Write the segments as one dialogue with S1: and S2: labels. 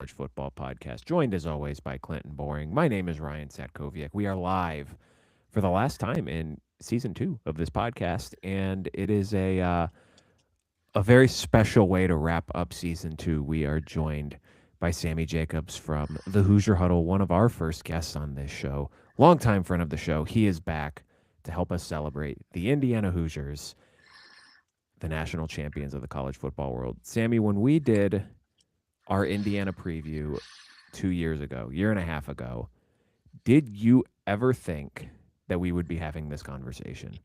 S1: College Football Podcast, joined as always by Clinton Boring. My name is Ryan Satkoviak. We are live for the last time in season 2 of this podcast, and it is a very special way to wrap up season 2. We are joined by Sammy Jacobs from the Hoosier Huddle, one of our first guests on this show, longtime friend of the show. He is back to help us celebrate the Indiana Hoosiers, the national champions of the college football world. Sammy, when we did our Indiana preview 2 years ago, year and a half ago, did you ever think that we would be having this conversation?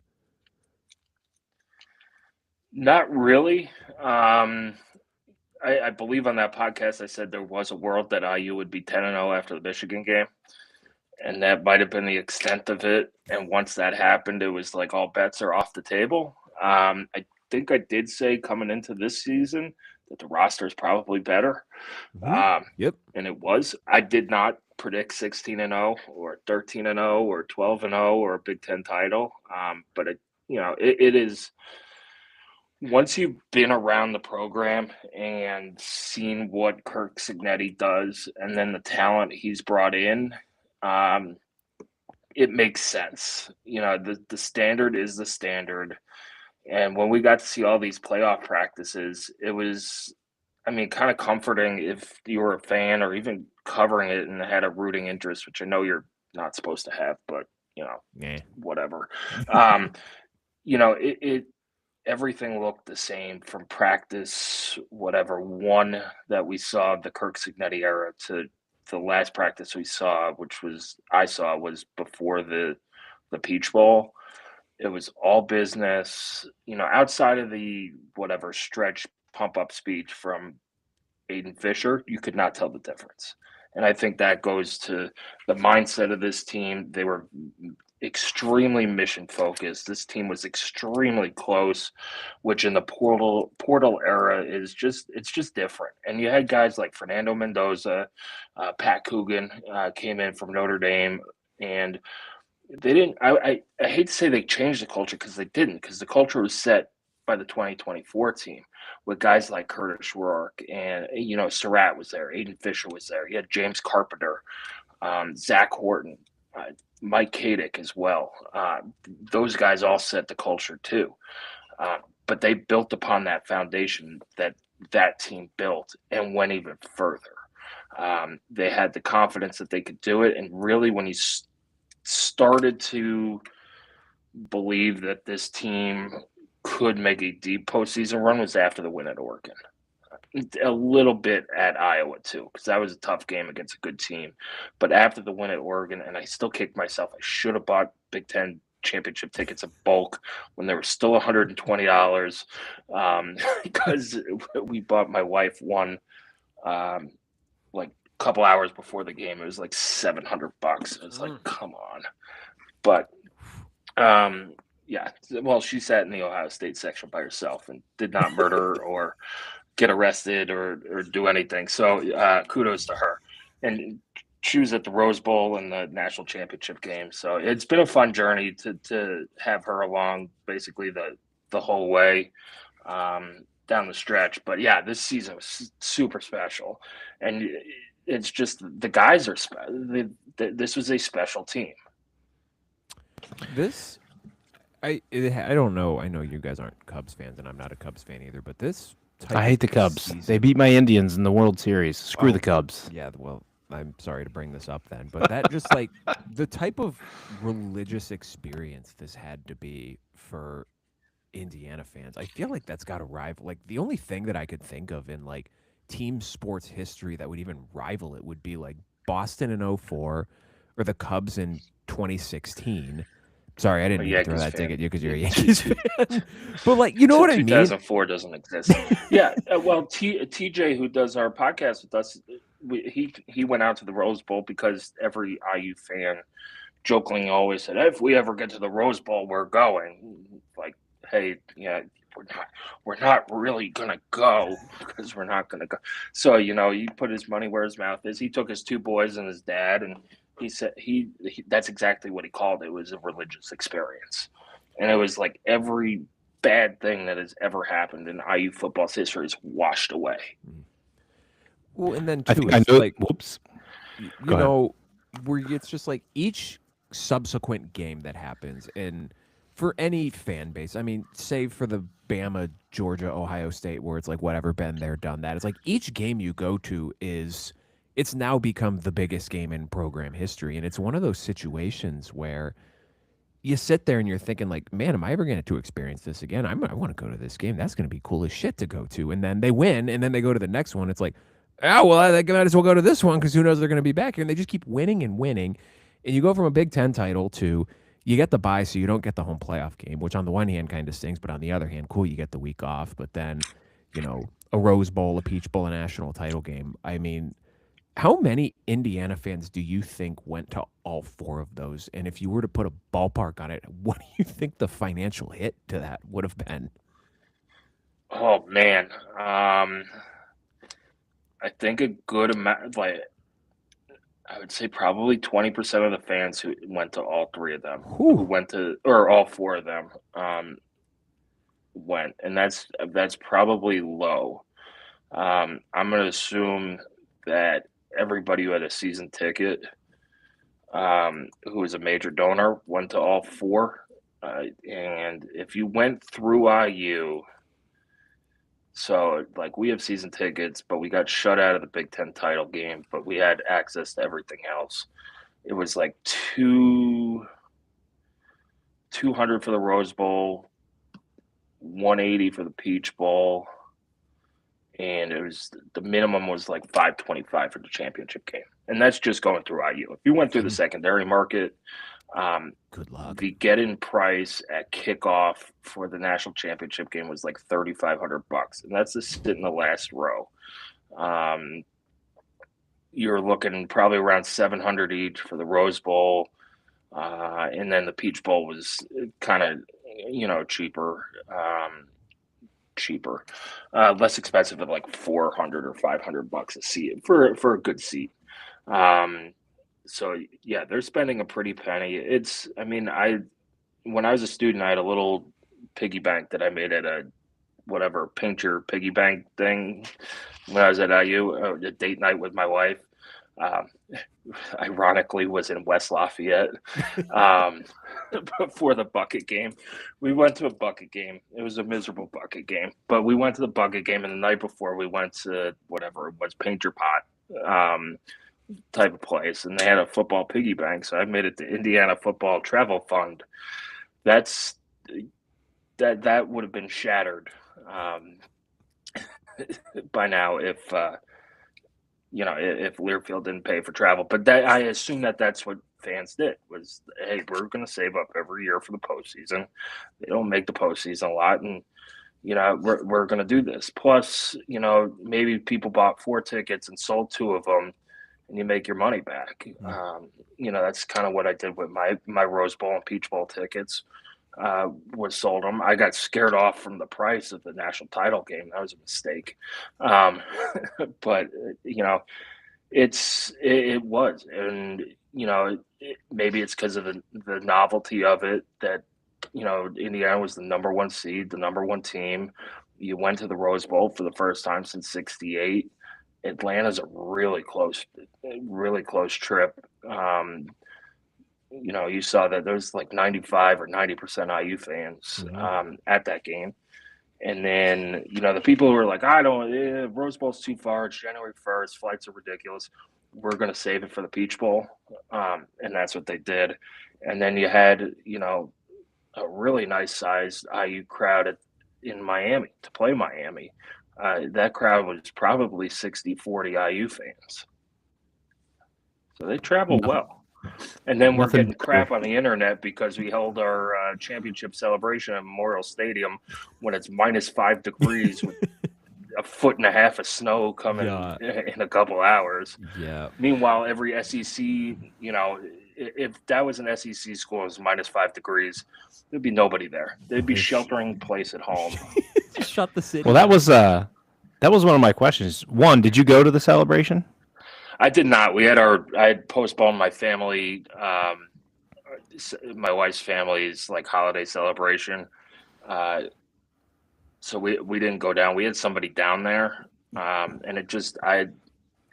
S2: Not really. I believe on that podcast I said there was a world that IU would be 10-0 after the Michigan game, and that might have been the extent of it. And once that happened, it was like all bets are off the table. I think I did say coming into this season that the roster is probably better,
S1: Yep.
S2: and it was. I did not predict 16-0 or 13-0 or 12-0 or a Big Ten title, but it is. Once you've been around the program and seen what Curt Cignetti does and then the talent he's brought in, um, it makes sense. The standard is the standard. And when we got to see all these playoff practices, it was, kind of comforting if you were a fan or even covering it and had a rooting interest, which I know you're not supposed to have, but,
S1: Nah.
S2: whatever. It everything looked the same from practice, whatever one that we saw the Curt Cignetti era to the last practice I saw was before the Peach Bowl. It was all business, outside of the whatever stretch pump up speech from Aiden Fisher, you could not tell the difference. And I think that goes to the mindset of this team. They were extremely mission focused. This team was extremely close, which in the portal era it's just different. And you had guys like Fernando Mendoza, Pat Coogan came in from Notre Dame, and they didn't. I hate to say they changed the culture because they didn't, because the culture was set by the 2024 team with guys like Curtis Rourke and Surratt was there, Aiden Fisher was there. You had James Carpenter, Zach Horton, Mike Kadick as well. Those guys all set the culture too. But they built upon that foundation that team built and went even further. They had the confidence that they could do it. And really, when you started to believe that this team could make a deep postseason run was after the win at Oregon. A little bit at Iowa too, because that was a tough game against a good team. But after the win at Oregon, and I still kick myself, I should have bought Big Ten championship tickets in bulk when they were still $120, because we bought my wife one like a couple hours before the game. It was like $700. It was like, come on. But yeah, well, she sat in the Ohio State section by herself and did not murder or get arrested or do anything. So kudos to her. And she was at the Rose Bowl and the national championship game. So it's been a fun journey to have her along basically the whole way down the stretch. But yeah, this season was super special. And it's just the guys are special. This was a special team.
S1: I don't know. I know you guys aren't Cubs fans, and I'm not a Cubs fan either. But this type
S3: I hate the Cubs. They beat my Indians in the World Series. Screw the Cubs.
S1: Yeah, well, I'm sorry to bring this up then, but that just like the type of religious experience this had to be for Indiana fans. I feel like that's got to rival. Like the only thing that I could think of in like team sports history that would even rival it would be like Boston in 04 or the Cubs in 2016. Sorry, I didn't mean to throw that dig at you because you're a Yankees fan. But like, you know what I mean?
S2: 2004 doesn't exist. Yeah, well, TJ, who does our podcast with us, he went out to the Rose Bowl because every IU fan jokingly always said, if we ever get to the Rose Bowl, we're going. Like, hey, yeah, we're not really gonna go because we're not gonna go. So he put his money where his mouth is. He took his two boys and his dad, and he said he that's exactly what he called it. It was a religious experience, and it was like every bad thing that has ever happened in IU football's history is washed away.
S1: Well, and then
S3: I
S1: too,
S3: think I
S1: it's
S3: know.
S1: like
S3: Whoops.
S1: you
S3: Go ahead.
S1: know, where it's just like each subsequent game that happens, and for any fan base, I mean, save for the Bama, Georgia, Ohio State, where it's like whatever, been there, done that. It's like each game you go to it's now become the biggest game in program history, and it's one of those situations where you sit there and you're thinking like, man, am I ever going to experience this again? I want to go to this game. That's going to be cool as shit to go to. And then they win, and then they go to the next one. It's like, oh, well, I might as well go to this one because who knows they're going to be back here. And they just keep winning and winning. And you go from a Big Ten title to you get the bye, so you don't get the home playoff game, which on the one hand kind of stings, but on the other hand, cool, you get the week off. But then, a Rose Bowl, a Peach Bowl, a national title game. I mean, how many Indiana fans do you think went to all four of those? And if you were to put a ballpark on it, what do you think the financial hit to that would have been?
S2: Oh man, I think a good amount, like I would say probably 20% of the fans who went to all three of them, who went to, or all four of them, went, and that's probably low. I'm going to assume that everybody who had a season ticket, who was a major donor, went to all four. And if you went through IU, so like we have season tickets, but we got shut out of the Big Ten title game, but we had access to everything else. It was like 200 for the Rose Bowl, 180 for the Peach Bowl, and it was the minimum was like 525 for the championship game, and that's just going through IU. If you went through the secondary market,
S1: good luck.
S2: The get-in price at kickoff for the national championship game was like $3,500, and that's to sit in the last row. You're looking probably around $700 each for the Rose Bowl, and then the Peach Bowl was kind of cheaper. Less expensive at like $400 or $500 a seat for a good seat. So yeah, they're spending a pretty penny. When I was a student, I had a little piggy bank that I made at a paint your piggy bank thing when I was at IU, a date night with my wife. Ironically was in West Lafayette before the bucket game. We went to a bucket game. It was a miserable bucket game, but we went to the bucket game, and the night before we went to whatever it was, Paint Your Pot type of place, and they had a football piggy bank, so I made it the Indiana Football Travel Fund. That would have been shattered by now if Learfield didn't pay for travel. But I assume that's what fans did was, hey, we're going to save up every year for the postseason. They don't make the postseason a lot, and we're going to do this. Plus, maybe people bought 4 tickets and sold 2 of them, and you make your money back. That's kind of what I did with my Rose Bowl and Peach Bowl tickets. Was sold them. I got scared off from the price of the national title game. That was a mistake. But it was, and maybe it's because of the novelty of it that Indiana was the number 1 seed, the number 1 team. You went to the Rose Bowl for the first time since '68. Atlanta's a really close trip. You saw that there was like 95 or 90% IU fans at that game. And then, the people who were like, Rose Bowl's too far. It's January 1st. Flights are ridiculous. We're going to save it for the Peach Bowl. And that's what they did. And then you had, a really nice sized IU crowd in Miami to play Miami. That crowd was probably 60-40 IU fans. So they travel well. And then we're getting crap on the internet because we held our championship celebration at Memorial Stadium when it's -5 degrees with a 1.5 feet of snow coming in a couple hours.
S1: Yeah.
S2: Meanwhile, every SEC, if that was an SEC school, it was -5 degrees, there'd be nobody there. They'd be sheltering in place at home.
S1: Shut the city.
S3: Well, that was one of my questions. One, did you go to the celebration?
S2: I did not. I had postponed my family, my wife's family's like holiday celebration. So we didn't go down. We had somebody down there, and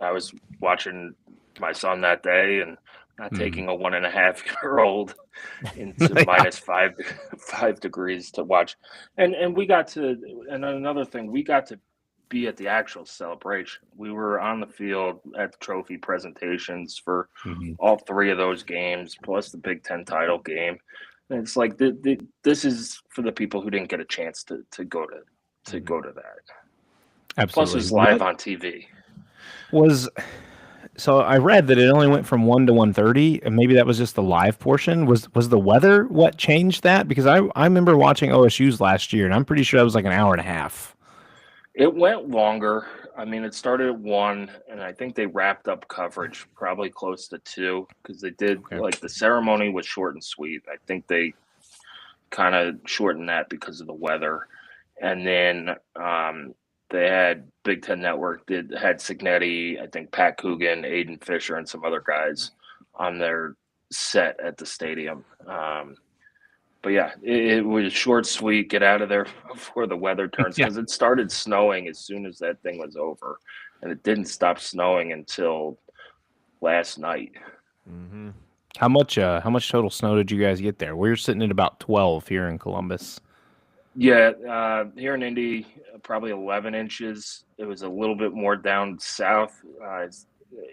S2: I was watching my son that day and not taking a 1.5-year-old into minus 5 degrees to watch. And we got to, and another thing, we got to be at the actual celebration. We were on the field at the trophy presentations for all 3 of those games, plus the Big Ten title game. And it's like this is for the people who didn't get a chance to go to that.
S3: Absolutely.
S2: Plus, it's live on TV.
S3: So I read that it only went from 1 to 1:30, and maybe that was just the live portion. Was the weather what changed that? Because I remember watching OSU's last year, and I'm pretty sure that was like an hour and a half.
S2: It went longer. I mean, it started at 1, and I think they wrapped up coverage probably close to 2 because they did like the ceremony was short and sweet. I think they kind of shortened that because of the weather, and then they had Big Ten Network had Cignetti, I think Pat Coogan, Aiden Fisher, and some other guys on their set at the stadium. But yeah, it was short, sweet. Get out of there before the weather turns because it started snowing as soon as that thing was over, and it didn't stop snowing until last night.
S3: Mm-hmm. How much total snow did you guys get there? We're sitting at about 12 here in Columbus.
S2: Yeah, here in Indy, probably 11 inches. It was a little bit more down south.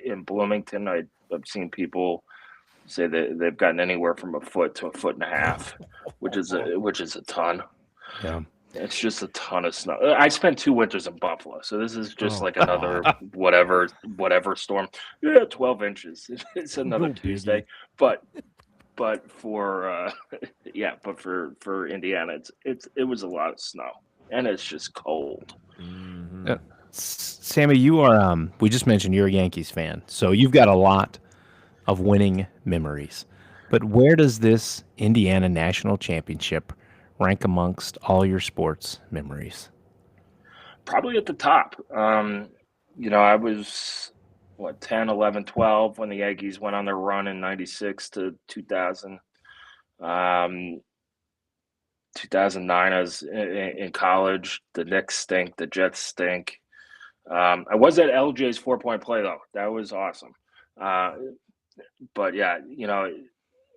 S2: In Bloomington, I've seen people say that they've gotten anywhere from a foot to a foot and a half, which is a ton.
S3: Yeah,
S2: it's just a ton of snow. I spent 2 winters in Buffalo, so this is just like another whatever storm. Yeah, 12 inches. It's another Tuesday, but for for Indiana, it was a lot of snow, and it's just cold.
S3: Mm-hmm. Sammy, you are we just mentioned you're a Yankees fan, so you've got a lot of winning memories. But where does this Indiana National Championship rank amongst all your sports memories?
S2: Probably at the top. I was 10, 11, 12 when the Yankees went on their run in 96 to 2000. 2009, I was in college. The Knicks stink. The Jets stink. I was at LJ's 4-point play, though. That was awesome. But, yeah,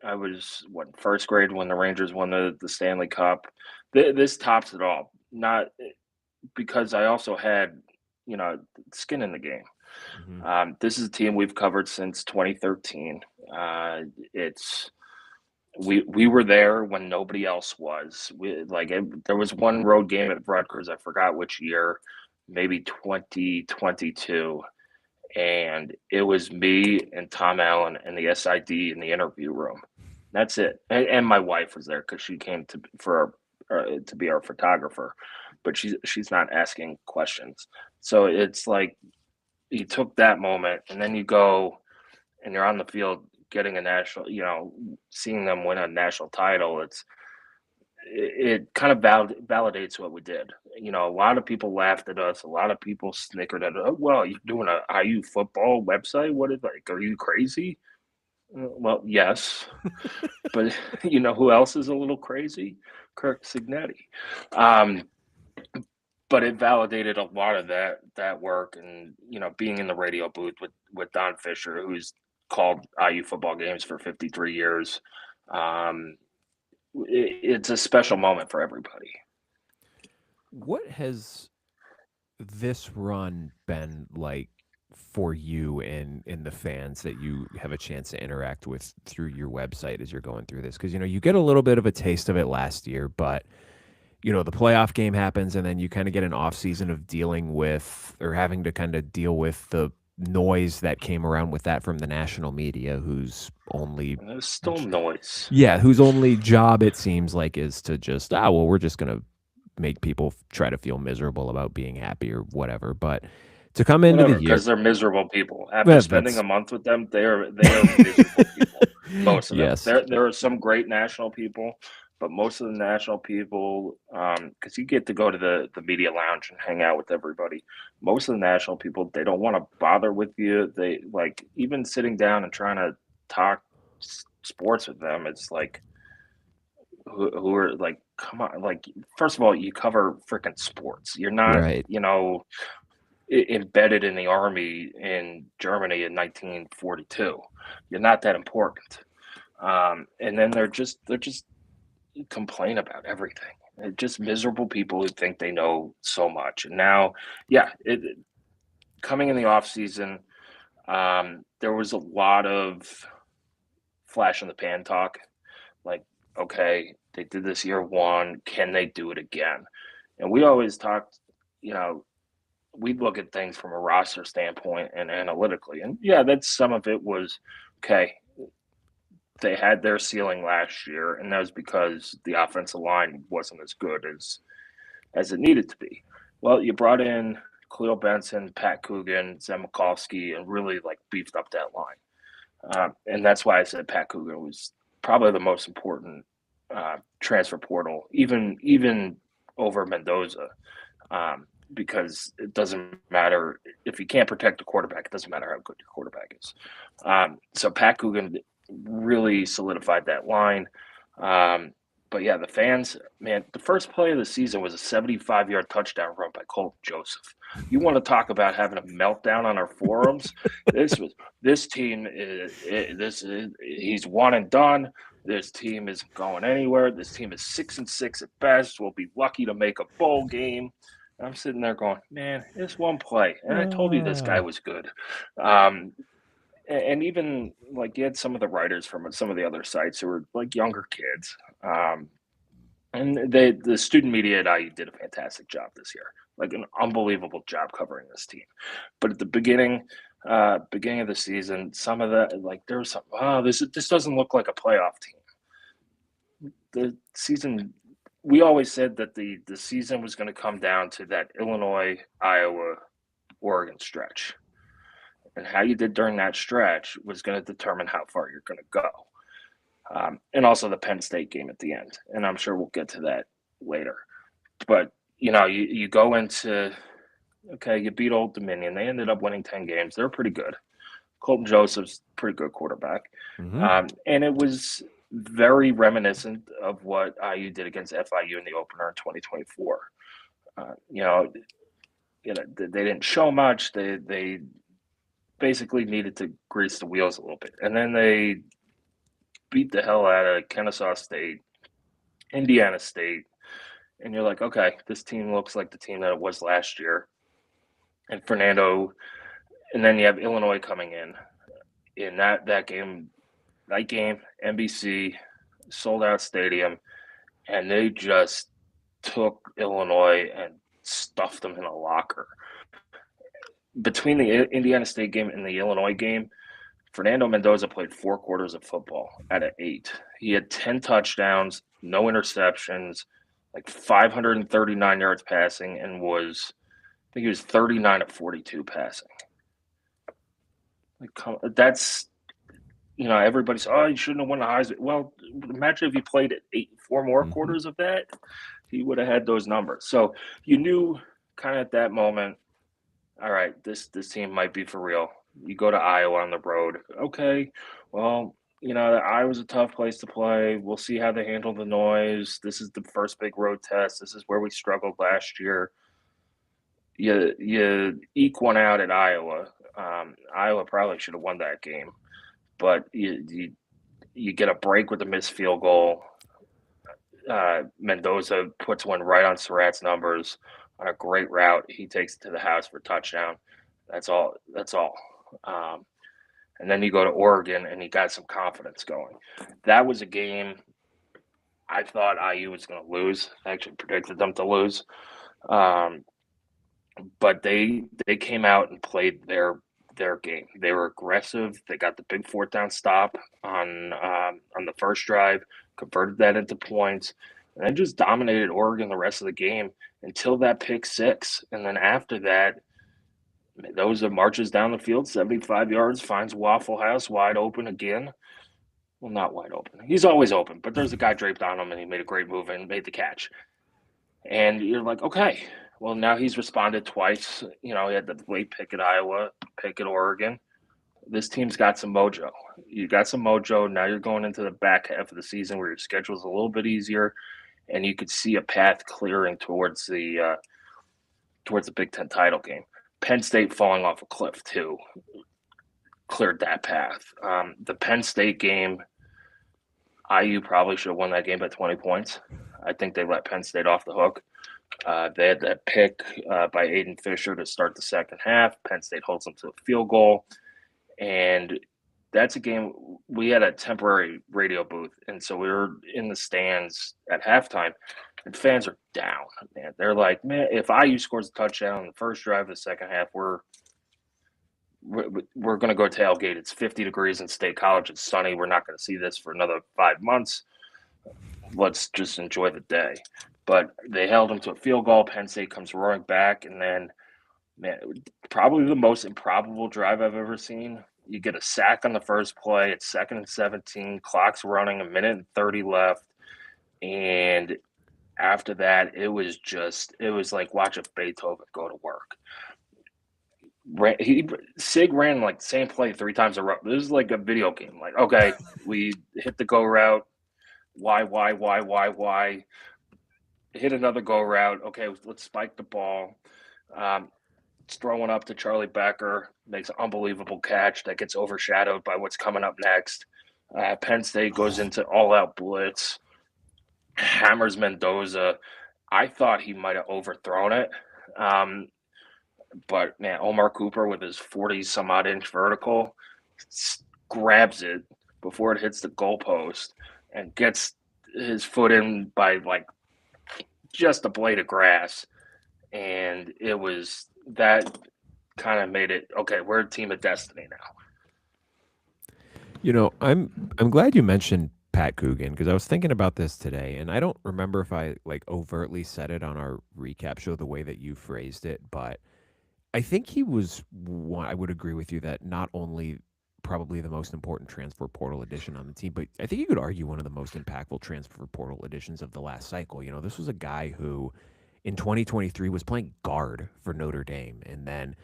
S2: I was, first grade when the Rangers won the Stanley Cup. This tops it all. Not because I also had, skin in the game. Mm-hmm. This is a team we've covered since 2013. We were there when nobody else was. There was one road game at Rutgers. I forgot which year, maybe 2022. And it was me and Tom Allen and the SID in the interview room. That's it. And my wife was there because she came to be our photographer, but she's not asking questions. So it's like you took that moment, and then you go and you're on the field getting a national, seeing them win a national title. It kind of validates what we did. A lot of people laughed at us. A lot of people snickered at us. Oh, well, you're doing a IU football website? What is are you crazy? Well, yes. But who else is a little crazy? Curt Cignetti. But it validated a lot of that work, and being in the radio booth with Don Fisher, who's called IU football games for 53 years. It's a special moment for everybody.
S1: What has this run been like for you and the fans that you have a chance to interact with through your website as you're going through this? Because, you get a little bit of a taste of it last year, but, the playoff game happens, and then you kind of get an off season of dealing with or having to kind of deal with the noise that came around with that from the national media, whose only
S2: there's still noise.
S1: Yeah, whose only job it seems like is to just we're just gonna make people try to feel miserable about being happy or whatever. But to come into the year,
S2: because they're miserable people. After spending a month with them, they are miserable people. Most of them. Yes. There are some great national people, but most of the national people, because you get to go to the media lounge and hang out with everybody. Most of the national people, they don't want to bother with you. They even sitting down and trying to talk sports with them. It's like, who are come on, first of all, you cover freaking sports. You're not,
S1: right.
S2: embedded in the army in Germany in 1942. You're not that important. And then they're just complain about everything. They're just miserable people who think they know so much. And now, coming in the off season, there was a lot of flash in the pan talk. Like, okay, they did this year one. Can they do it again? And we always talked, we look at things from a roster standpoint and analytically. And that's some of it was, okay, they had their ceiling last year, and that was because the offensive line wasn't as good as it needed to be. Well, you brought in Khalil Benson, Pat Coogan, Zem Mikulski, and really beefed up that line. And that's why I said Pat Coogan was probably the most important transfer portal, even over Mendoza, because it doesn't matter if you can't protect the quarterback. It doesn't matter how good your quarterback is. So Pat Coogan really solidified that line. But the fans, man, the first play of the season was a 75-yard touchdown run by Colt Joseph. You want to talk about having a meltdown on our forums? This team he's one and done. This team isn't going anywhere. This team is 6-6 at best. We'll be lucky to make a bowl game. And I'm sitting there going, man, it's one play, and I told you this guy was good. And even you had some of the writers from some of the other sites who were younger kids. And the student media at IU did a fantastic job this year, an unbelievable job covering this team. But at the beginning of the season, some of the there was some, this doesn't look like a playoff team. The season, we always said that the season was going to come down to that Illinois, Iowa, Oregon stretch. And how you did during that stretch was going to determine how far you're going to go. And also the Penn State game at the end. And I'm sure we'll get to that later. But, you go into, you beat Old Dominion. They ended up winning 10 games. They're pretty good. Colton Joseph's a pretty good quarterback.
S1: Mm-hmm.
S2: And it was very reminiscent of what IU did against FIU in the opener in 2024. They didn't show much. They basically needed to grease the wheels a little bit. And then they beat the hell out of Kennesaw State, Indiana State. And you're like, okay, this team looks like the team that it was last year. And Fernando, and then you have Illinois coming in that game, night game, NBC, sold out stadium. And they just took Illinois and stuffed them in a locker. Between the Indiana State game and the Illinois game, Fernando Mendoza played 4 quarters of football out of 8. He had 10 touchdowns, no interceptions, 539 yards passing, and I think he was 39 of 42 passing. That's, everybody's, you shouldn't have won the Heisman. Well, imagine if he played at 4 more quarters of that, he would have had those numbers. So you knew kind of at that moment, all right, this team might be for real. You go to Iowa on the road. Okay, well, Iowa's a tough place to play. We'll see how they handle the noise. This is the first big road test. This is where we struggled last year. You eke one out at Iowa. Iowa probably should have won that game, but you get a break with a missed field goal. Mendoza puts one right on Surratt's numbers on a great route. He takes it to the house for a touchdown. That's all. And then you go to Oregon, and you got some confidence going. That was a game I thought IU was going to lose. I actually predicted them to lose. But they came out and played their game. They were aggressive. They got the big 4th down stop on the first drive, converted that into points, and then just dominated Oregon the rest of the game until that pick 6. And then after that, Mendoza marches down the field, 75 yards, finds Waffle House wide open again. Well, not wide open. He's always open, but there's a guy draped on him, and he made a great move and made the catch. And you're like, okay, well, now he's responded twice. He had the late pick at Iowa, pick at Oregon. This team's got some mojo. You got some mojo. Now you're going into the back half of the season where your schedule's a little bit easier, and you could see a path clearing towards the Big Ten title game. Penn State falling off a cliff too cleared that path. The Penn State game, IU probably should have won that game by 20 points. I think they let Penn State off the hook. They had that pick by Aiden Fisher to start the second half. Penn State holds them to a field goal. And that's a game we had a temporary radio booth. And so we were in the stands at halftime, and fans are down. Man, they're like, man, if IU scores a touchdown in the first drive of the second half, we're going to go tailgate. It's 50 degrees in State College. It's sunny. We're not going to see this for another 5 months. Let's just enjoy the day. But they held them to a field goal. Penn State comes roaring back, and then, man, probably the most improbable drive I've ever seen. You get a sack on the first play. It's 2nd and 17. Clock's running, 1:30 left. And after that, it was like watching Beethoven go to work. Sig ran like the same play 3 times in a row. This is like a video game. Like, okay, we hit the go route. Why? Hit another go route. Okay, let's spike the ball. It's throwing up to Charlie Becker. Makes an unbelievable catch that gets overshadowed by what's coming up next. Penn State goes into all-out blitz. Hammers Mendoza. I thought he might have overthrown it. But, man, Omar Cooper with his 40-some-odd inch vertical grabs it before it hits the goalpost and gets his foot in by, like, just a blade of grass. And it was that kind of made it, okay, we're a team of destiny now.
S1: You know, I'm glad you mentioned Pat Coogan, because I was thinking about this today, and I don't remember if I like overtly said it on our recap show the way that you phrased it, but I think he was one. I would agree with you that not only probably the most important transfer portal addition on the team, but I think you could argue one of the most impactful transfer portal additions of the last cycle. You know, this was a guy who in 2023 was playing guard for Notre Dame, and then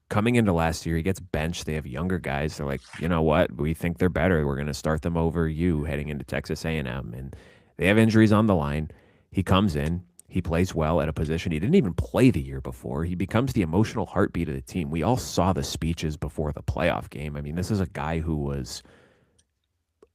S1: coming into last year, he gets benched. They have younger guys. They're like, you know what? We think they're better. We're going to start them over you heading into Texas A&M. And they have injuries on the line. He comes in. He plays well at a position he didn't even play the year before. He becomes the emotional heartbeat of the team. We all saw the speeches before the playoff game. I mean, this is a guy who was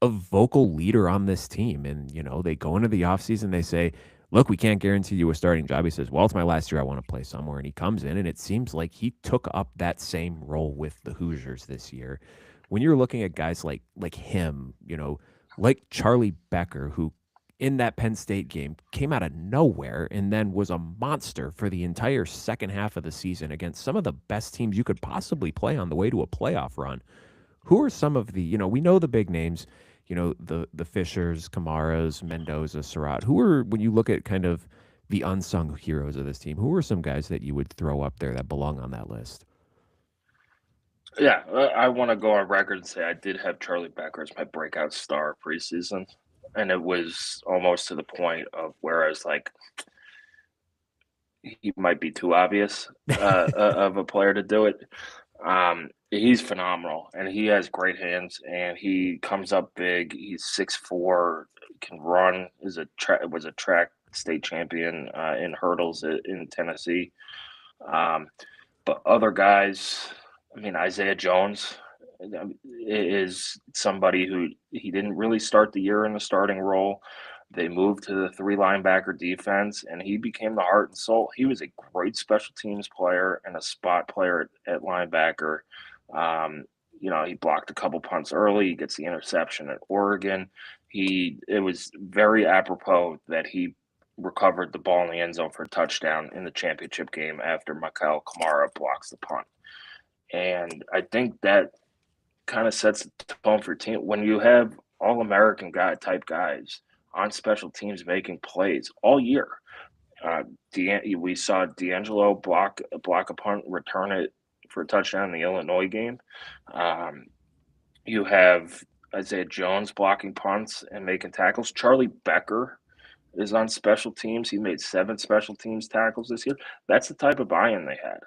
S1: a vocal leader on this team. And, you know, they go into the offseason, they say, look, we can't guarantee you a starting job. He says, well, it's my last year. I want to play somewhere. And he comes in, and it seems like he took up that same role with the Hoosiers this year. When you're looking at guys like him, you know, like Charlie Becker, who in that Penn State game came out of nowhere and then was a monster for the entire second half of the season against some of the best teams you could possibly play on the way to a playoff run. Who are some of the, you know, we know the big names, you know, the Fishers, Kamaras, Mendoza, Surratt. Who are, when you look at kind of the unsung heroes of this team, who are some guys that you would throw up there that belong on that list?
S2: Yeah, I want to go on record and say I did have Charlie Becker as my breakout star preseason. And it was almost to the point of where I was like, he might be too obvious of a player to do it. He's phenomenal, and he has great hands, and he comes up big. He's 6'4", can run. Was a track state champion in hurdles in Tennessee. But other guys, I mean, Isaiah Jones is somebody who he didn't really start the year in the starting role. They moved to the 3 linebacker defense, and he became the heart and soul. He was a great special teams player and a spot player at linebacker. You know, he blocked a couple punts early. He gets the interception at Oregon. It was very apropos that he recovered the ball in the end zone for a touchdown in the championship game after Michael Kamara blocks the punt. And I think that kind of sets the tone for team. When you have all-American type guys on special teams making plays all year, we saw D'Angelo block a punt, return it for a touchdown in the Illinois game. You have Isaiah Jones blocking punts and making tackles. Charlie Becker is on special teams. He made 7 special teams tackles this year. That's the type of buy-in they had.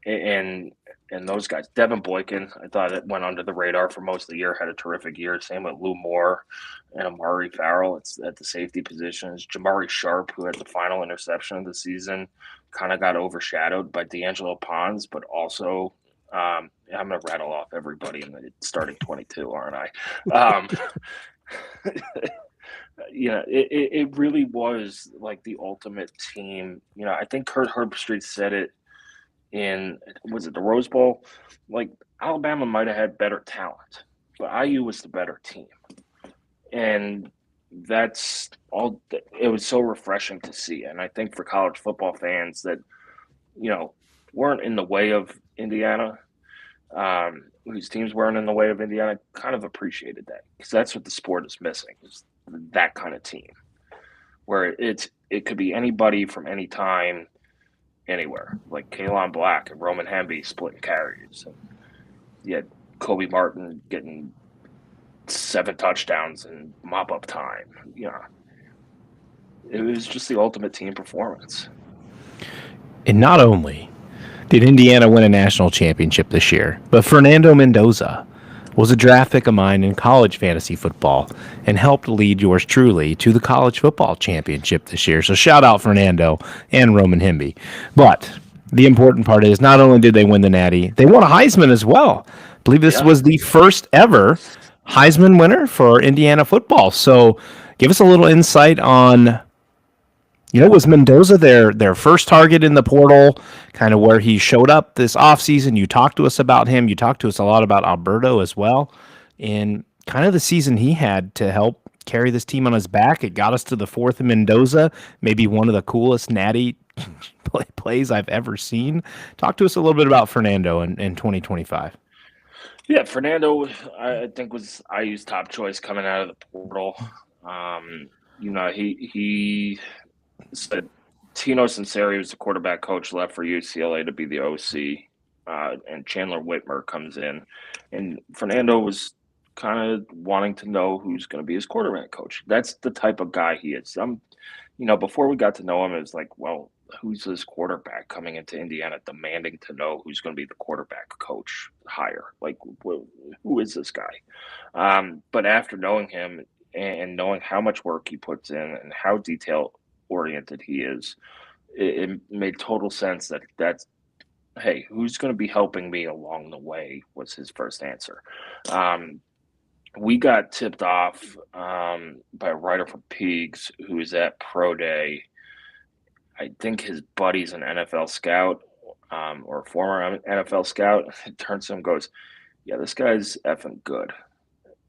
S2: And and those guys. Devin Boykin, I thought it went under the radar for most of the year, had a terrific year. Same with Lou Moore and Amari Farrell. It's at the safety positions. Jamari Sharp, who had the final interception of the season, kind of got overshadowed by D'Angelo Pons, but also I'm going to rattle off everybody in the starting 22, aren't I? It really was like the ultimate team. I think Kurt Herbstreit said it was it the Rose Bowl? Like, Alabama might have had better talent, but IU was the better team. And that's all. It was so refreshing to see. And I think for college football fans that, weren't in the way of Indiana, whose teams weren't in the way of Indiana, kind of appreciated that, because that's what the sport is missing, is that kind of team where it could be anybody from any time, anywhere, like Kalon Black and Roman Hemby splitting carries. And you had Kobe Martin getting 7 touchdowns in mop-up time. It was just the ultimate team performance.
S3: And not only did Indiana win a national championship this year, but Fernando Mendoza was a draft pick of mine in college fantasy football and helped lead yours truly to the college football championship this year. So shout out Fernando and Roman Hemby. But the important part is not only did they win the Natty, they won a Heisman as well. I believe this was the first ever Heisman winner for Indiana football. So give us a little insight on, was Mendoza their first target in the portal, kind of where he showed up this offseason? You talked to us about him. You talked to us a lot about Alberto as well, and kind of the season he had to help carry this team on his back. It got us to the 4th Mendoza, maybe one of the coolest Natty plays I've ever seen. Talk to us a little bit about Fernando in 2025.
S2: Yeah, Fernando, I think, was IU's top choice coming out of the portal. He said Tino Sinceri, was the quarterback coach, left for UCLA to be the OC, and Chandler Whitmer comes in. And Fernando was kind of wanting to know who's going to be his quarterback coach. That's the type of guy he is. Before we got to know him, it was like, well, who's this quarterback coming into Indiana demanding to know who's going to be the quarterback coach hire? Like, who is this guy? But after knowing him and knowing how much work he puts in and how detail-oriented he is, it made total sense that's, hey, who's going to be helping me along the way, was his first answer. We got tipped off by a writer from Peegs who was at Pro Day. I think his buddy's an NFL scout, or a former NFL scout. It turns to him and goes, yeah, this guy's effing good.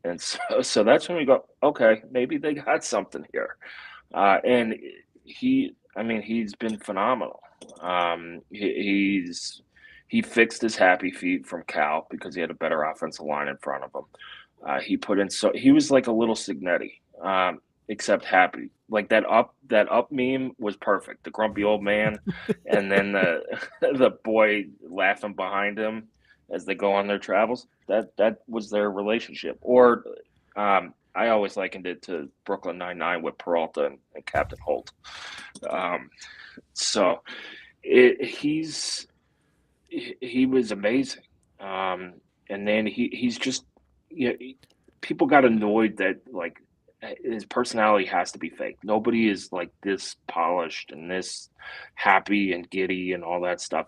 S2: And so that's when we go, okay, maybe they got something here. And he's been phenomenal. He fixed his happy feet from Cal because he had a better offensive line in front of him. He was like a little Cignetti, except happy. Like that up meme was perfect. The grumpy old man, and then the boy laughing behind him as they go on their travels. That was their relationship. Or I always likened it to Brooklyn Nine-Nine with Peralta and Captain Holt. He was amazing. And then he's just, people got annoyed that, like, his personality has to be fake. Nobody is like this polished and this happy and giddy and all that stuff.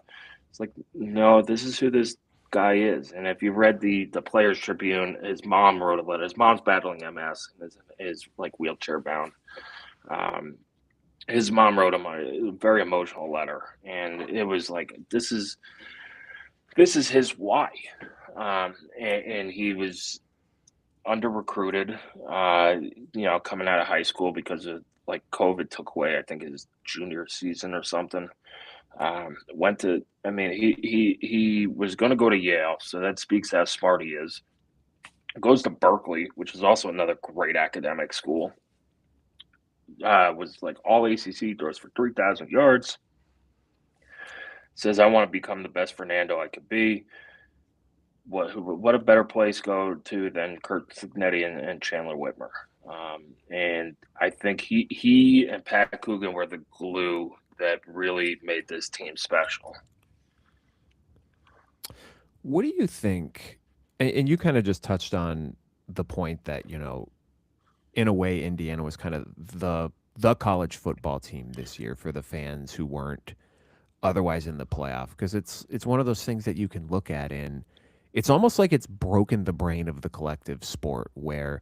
S2: It's like, no, this is who this guy is. And if you read the Players Tribune, his mom wrote a letter. His mom's battling MS and is like wheelchair bound. His mom wrote him a very emotional letter, and it was like, this is his why. And he was under recruited, coming out of high school because of, like, COVID took away, I think, his junior season or something. He was going to go to Yale, so that speaks how smart he is. Goes to Berkeley, which is also another great academic school. Was like all ACC, throws for 3,000 yards. Says, I want to become the best Fernando I could be. What a better place go to than Curt Cignetti and Chandler Whitmer. And I think he and Pat Coogan were the glue that really made this team special.
S1: What do you think? And you kind of just touched on the point that, in a way, Indiana was kind of the college football team this year for the fans who weren't otherwise in the playoff, because it's one of those things that you can look at, and it's almost like it's broken the brain of the collective sport where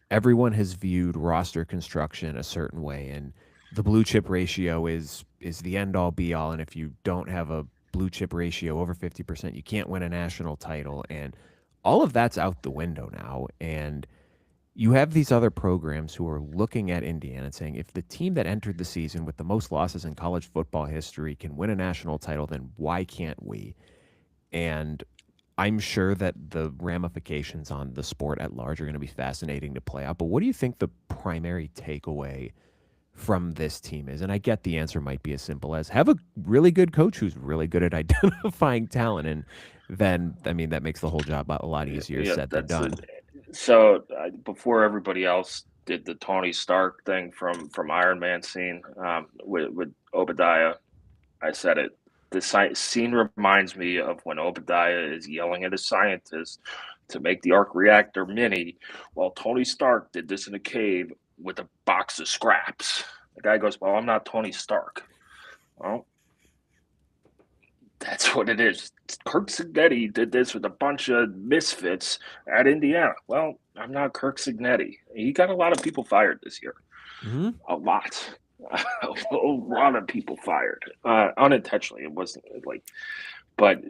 S1: everyone has viewed roster construction a certain way, and the blue chip ratio is the end all be all, and if you don't have a blue chip ratio over 50%, you can't win a national title, and all of that's out the window now. And you have these other programs who are looking at Indiana and saying, if the team that entered the season with the most losses in college football history can win a national title, then why can't we? And I'm sure that the ramifications on the sport at large are going to be fascinating to play out. But what do you think the primary takeaway from this team is? And I get the answer might be as simple as have a really good coach who's really good at identifying talent. And then, I mean, that makes the whole job a lot easier said than done.
S2: So before everybody else did the Tony Stark thing from Iron Man scene with Obadiah, I said it. The scene reminds me of when Obadiah is yelling at a scientist to make the arc reactor mini, while Tony Stark did this in a cave with a box of scraps. The guy goes, "Well, I'm not Tony Stark." Well, that's what it is. Curt Cignetti did this with a bunch of misfits at Indiana. Well, I'm not Curt Cignetti. He got a lot of people fired this year.
S1: Mm-hmm.
S2: A lot. A lot of people fired. Unintentionally. It wasn't like, but,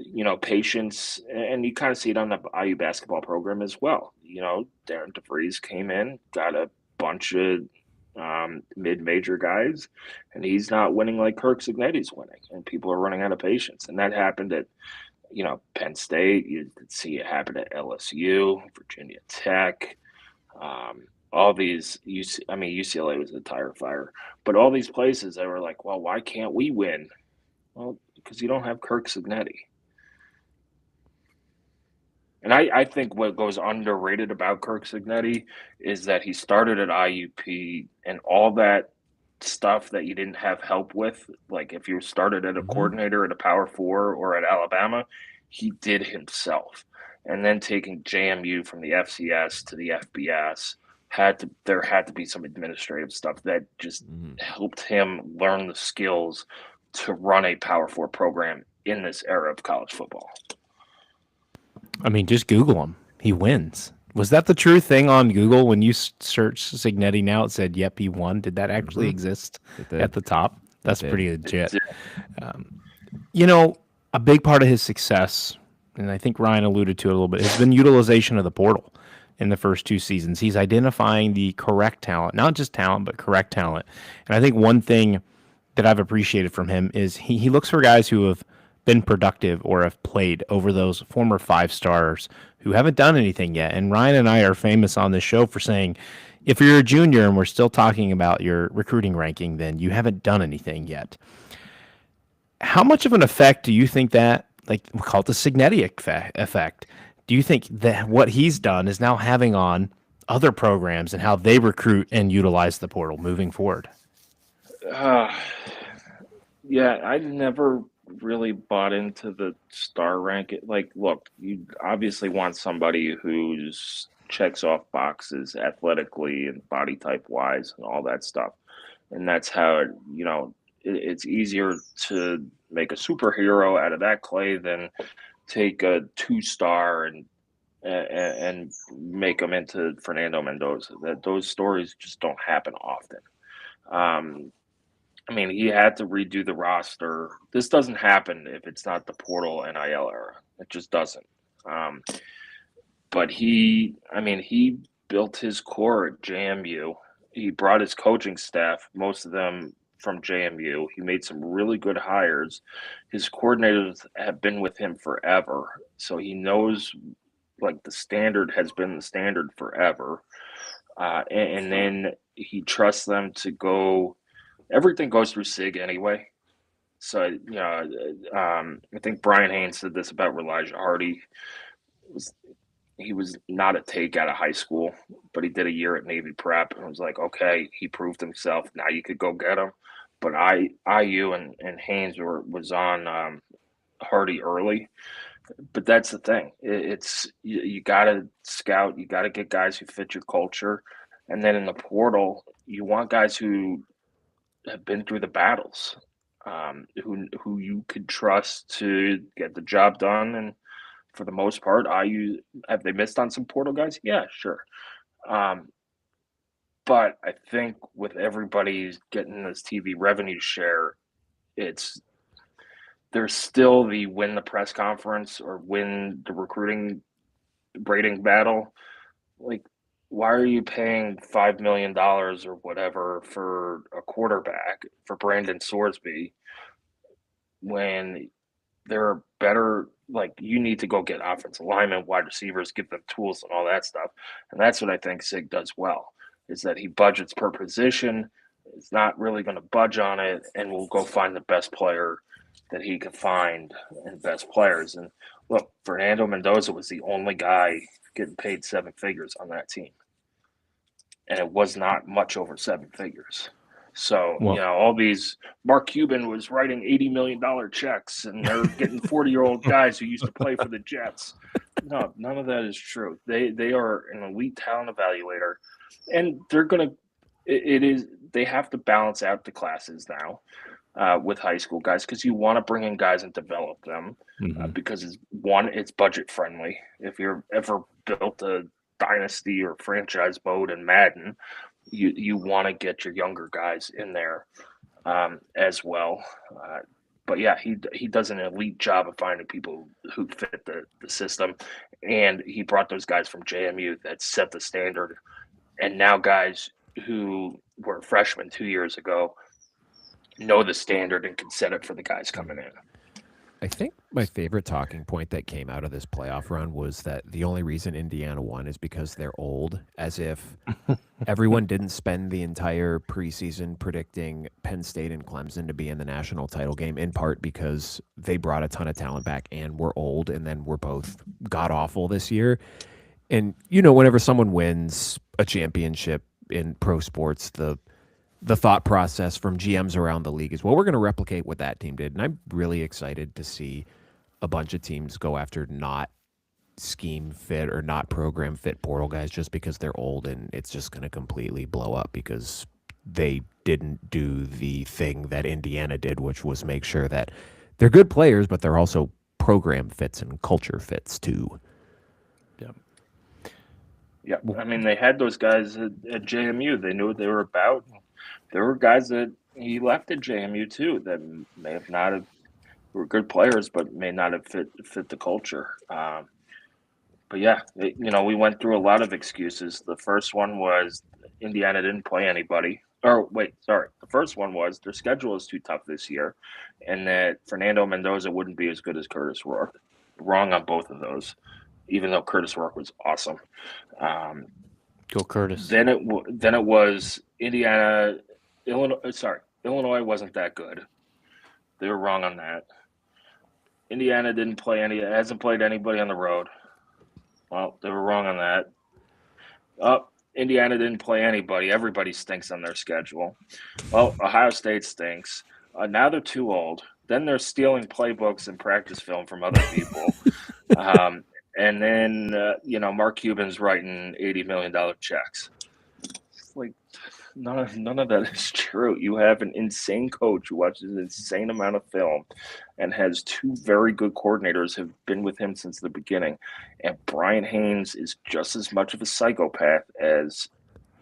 S2: patience, and you kind of see it on the IU basketball program as well. Darren DeVries came in, got a bunch of mid-major guys, and he's not winning like Curt Cignetti's winning, and people are running out of patience. And that happened at, Penn State. You could see it happen at LSU, Virginia Tech. All these, UCLA was a tire fire, but all these places that were like, well, why can't we win? Well, because you don't have Curt Cignetti. And I think what goes underrated about Curt Cignetti is that he started at IUP, and all that stuff that you didn't have help with, like if you started at a coordinator at a Power 4 or at Alabama, he did himself. And then taking JMU from the FCS to the FBS, there had to be some administrative stuff that just helped him learn the skills to run a Power 4 program in this era of college football.
S3: I mean, just Google him. He wins. Was that the true thing on Google when you search Cignetti now? It said, yep, he won. Did that actually exist at the top? That's pretty legit. A big part of his success, and I think Ryan alluded to it a little bit, has been utilization of the portal in the first 2 seasons. He's identifying the correct talent, not just talent, but correct talent. And I think one thing that I've appreciated from him is he looks for guys who have been productive or have played over those former 5-stars who haven't done anything yet. And Ryan and I are famous on this show for saying, if you're a junior and we're still talking about your recruiting ranking, then you haven't done anything yet. How much of an effect do you think that, like we call it the Cignetti effect, do you think that what he's done is now having on other programs and how they recruit and utilize the portal moving forward?
S2: Yeah, I never really bought into the star rank. Like, look, you obviously want somebody who's checks off boxes athletically and body type wise and all that stuff. And that's how, it's easier to make a superhero out of that clay than take a 2-star and make them into Fernando Mendoza. Those stories just don't happen often. He had to redo the roster. This doesn't happen if it's not the portal NIL era. It just doesn't. But he built his core at JMU. He brought his coaching staff, most of them from JMU. He made some really good hires. His coordinators have been with him forever. So he knows, like, the standard has been the standard forever. And then he trusts them to go. Everything goes through SIG anyway. So, I think Brian Haynes said this about Elijah Hardy. He was not a take out of high school, but he did a year at Navy Prep and was like, okay, he proved himself. Now you could go get him. But IU and Haynes was on Hardy early. But that's the thing. It's you got to scout. You got to get guys who fit your culture, and then in the portal, you want guys who have been through the battles, who you could trust to get the job done. And for the most part, have they missed on some portal guys? Yeah, sure. Um, but I think with everybody getting this TV revenue share, it's there's still the win the press conference or win the recruiting rating battle. Like, why are you paying $5 million or whatever for a quarterback for Brandon Sorsby when there are better? Like, you need to go get offensive linemen, wide receivers, give them tools and all that stuff. And that's what I think Sig does well, is that he budgets per position. Is not really going to budge on it, and will go find the best player that he could find and best players. And look, Fernando Mendoza was the only guy getting paid 7 figures on that team, and it was not much over 7 figures. So,
S3: Well,
S2: all these Mark Cuban was writing $80 million checks, and they're getting 40-year-old guys who used to play for the Jets. No, none of that is true. They are an elite talent evaluator, and they're gonna. It is they have to balance out the classes now with high school guys, because you want to bring in guys and develop them because it's budget friendly. If you're ever built a dynasty or franchise mode in Madden, you want to get your younger guys in there as well. But yeah, he does an elite job of finding people who fit the system, and he brought those guys from JMU that set the standard, and now guys who were freshmen 2 years ago know the standard and can set it for the guys coming in.
S1: I think my favorite talking point that came out of this playoff run was that the only reason Indiana won is because they're old, as if everyone didn't spend the entire preseason predicting Penn State and Clemson to be in the national title game, in part because they brought a ton of talent back and were old, and then were both god-awful this year. And, whenever someone wins a championship in pro sports, the thought process from GMs around the league is, well, we're going to replicate what that team did. And I'm really excited to see a bunch of teams go after not scheme fit or not program fit portal guys just because they're old, and it's just going to completely blow up because they didn't do the thing that Indiana did, which was make sure that they're good players, but they're also program fits and culture fits too.
S2: Yeah, I mean, they had those guys at JMU. They knew what they were about. There were guys that he left at JMU too that may have not have were good players, but may not have fit the culture. But yeah, we went through a lot of excuses. The first one was Indiana didn't play anybody. Or wait, sorry. The first one was their schedule is too tough this year, and that Fernando Mendoza wouldn't be as good as Curtis Rourke. Wrong on both of those, even though Curtis Rourke was awesome.
S3: Go Curtis.
S2: Then it was Indiana, Illinois. Sorry, Illinois wasn't that good. They were wrong on that. Indiana hasn't played anybody on the road. Well, they were wrong on that. Indiana didn't play anybody. Everybody stinks on their schedule. Well, Ohio State stinks. Now they're too old. Then they're stealing playbooks and practice film from other people. And then, Mark Cuban's writing $80 million checks. It's like, none of that is true. You have an insane coach who watches an insane amount of film and has two very good coordinators who have been with him since the beginning. And Brian Haynes is just as much of a psychopath as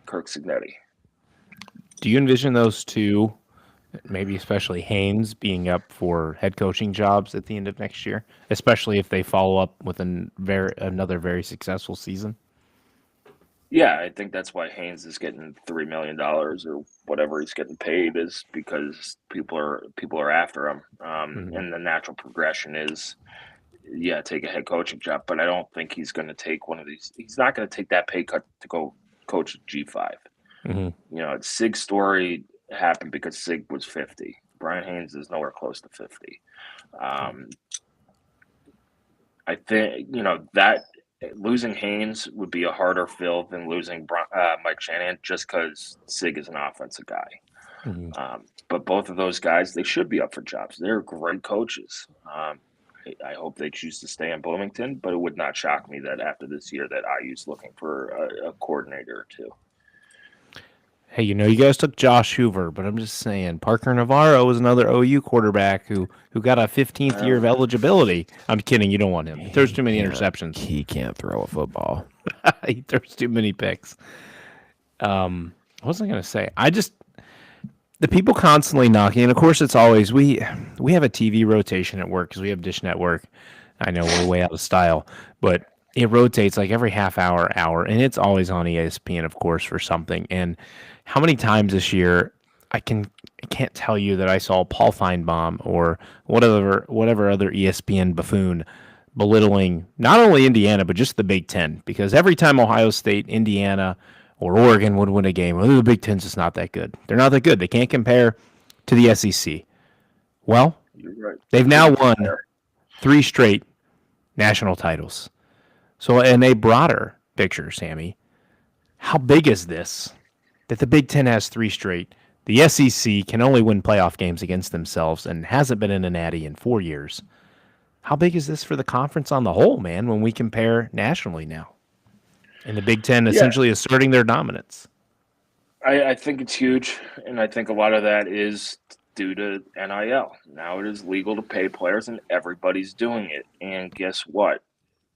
S2: Curt Cignetti.
S3: Do you envision those two, maybe especially Haynes, being up for head coaching jobs at the end of next year, especially if they follow up with another very successful season?
S2: Yeah, I think that's why Haynes is getting $3 million or whatever he's getting paid, is because people are after him. And the natural progression is, take a head coaching job. But I don't think he's going to take one of these. He's not going to take that pay cut to go coach at G5. Sig's story happened because Sig was 50. Brian Haynes is nowhere close to 50. I think, that losing Haynes would be a harder fill than losing Mike Shanahan, just because Sig is an offensive guy. But both of those guys, they should be up for jobs. They're great coaches. I hope they choose to stay in Bloomington, but it would not shock me that after this year that IU's looking for a coordinator or two.
S3: Hey, you guys took Josh Hoover, but I'm just saying Parker Navarro was another OU quarterback who got a 15th year of eligibility. I'm kidding. You don't want him. He throws too many interceptions.
S1: He can't throw a football.
S3: He throws too many picks. What was I going to say? The people constantly knocking, and of course it's always we have a TV rotation at work because we have Dish Network. I know we're way out of style, but it rotates like every half hour, and it's always on ESPN, of course, for something. And how many times this year I can't tell you that I saw Paul Feinbaum or whatever other ESPN buffoon belittling not only Indiana but just the Big Ten, because every time Ohio State, Indiana, or Oregon would win a game, well, the Big Ten's just not that good. They're not that good. They can't compare to the SEC. Well,
S2: You're right.
S3: They've now won 3 straight national titles. So in a broader picture, Sammy, how big is this that the Big Ten has 3 straight? The SEC can only win playoff games against themselves and hasn't been in a natty in 4 years. How big is this for the conference on the whole, man, when we compare nationally now? And the Big Ten essentially asserting their dominance.
S2: I think it's huge, and I think a lot of that is due to NIL. Now it is legal to pay players, and everybody's doing it. And guess what?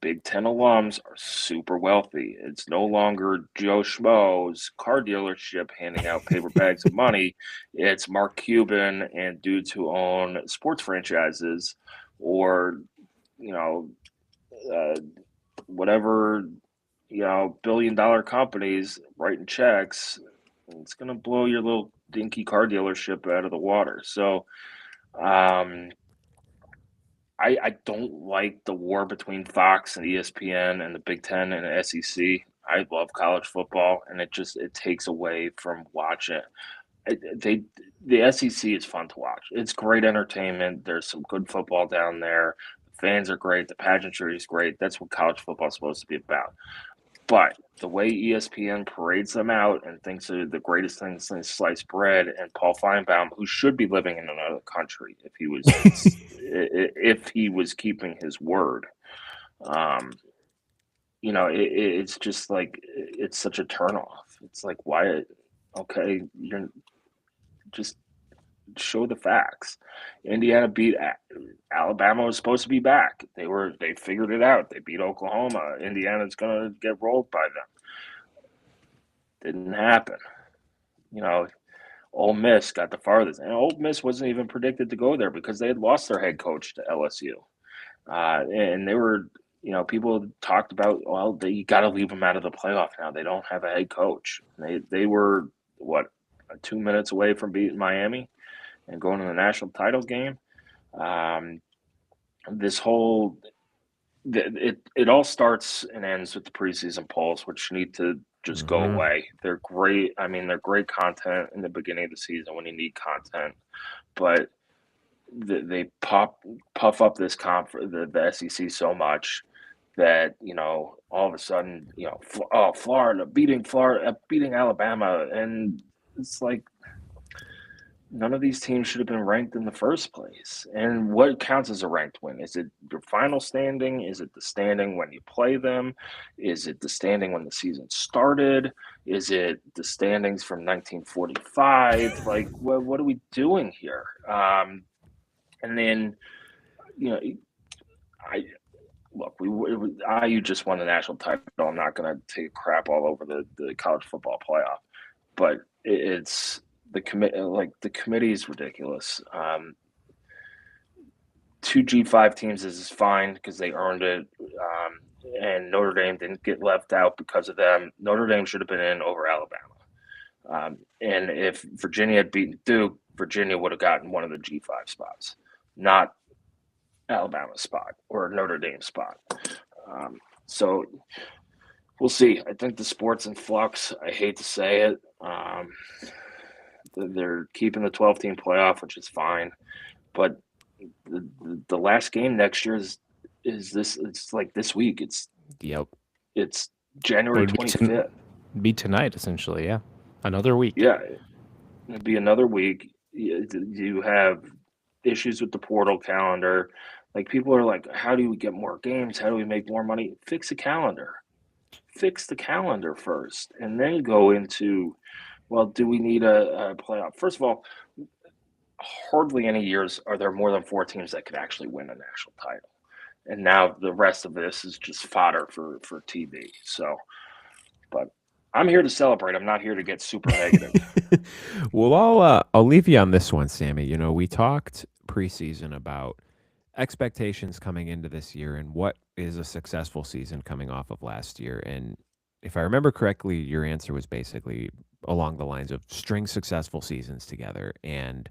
S2: Big Ten alums are super wealthy. It's no longer Joe Schmo's car dealership handing out paper bags of money. It's Mark Cuban and dudes who own sports franchises or, whatever, billion-dollar companies writing checks. It's going to blow your little dinky car dealership out of the water. So, I don't like the war between Fox and ESPN and the Big Ten and the SEC. I love college football, and it takes away from watching. The SEC is fun to watch. It's great entertainment. There's some good football down there. The fans are great. The pageantry is great. That's what college football is supposed to be about. But the way ESPN parades them out and thinks they're the greatest thing since sliced bread, and Paul Feinbaum, who should be living in another country if he was keeping his word, it's just like it's such a turnoff. It's like, why? Okay, you're just show the facts. Indiana beat Alabama. Was supposed to be back. They figured it out. They beat Oklahoma. Indiana's gonna get rolled by them. Didn't happen. Ole Miss got the farthest, and Ole Miss wasn't even predicted to go there because they had lost their head coach to LSU, and they were. People talked about, well, you got to leave them out of the playoff now. They don't have a head coach. They were 2 minutes away from beating Miami and going to the national title game. It all starts and ends with the preseason polls, which need to just go away. They're great. I mean, they're great content in the beginning of the season when you need content, but they puff up this the SEC so much that all of a sudden Florida beating Alabama, and it's like none of these teams should have been ranked in the first place. And what counts as a ranked win? Is it your final standing? Is it the standing when you play them? Is it the standing when the season started? Is it the standings from 1945? Like, what are we doing here? And then, IU just won the national title. I'm not going to take crap all over the college football playoff, but it's the committee is ridiculous. 2 G5 teams is fine because they earned it, and Notre Dame didn't get left out because of them. Notre Dame should have been in over Alabama, and if Virginia had beaten Duke, Virginia would have gotten one of the G5 spots, not Alabama spot or Notre Dame spot. So we'll see. I think the sport's in flux. I hate to say it. They're keeping the 12-team playoff, which is fine, but the last game next year is this. It's like this week. It's January 25th.
S3: Be tonight, essentially. Yeah, another week.
S2: Yeah, it'd be another week. You have issues with the portal calendar. Like, people are like, how do we get more games? How do we make more money? Fix the calendar. Fix the calendar first, and then go into, well, do we need a playoff? First of all, hardly any years are there more than 4 teams that could actually win a national title. And now the rest of this is just fodder for TV. So, but I'm here to celebrate. I'm not here to get super negative.
S1: Well, I'll leave you on this one, Sammy. You know, we talked preseason about expectations coming into this year and what is a successful season coming off of last year. And if I remember correctly, your answer was basically along the lines of string successful seasons together. And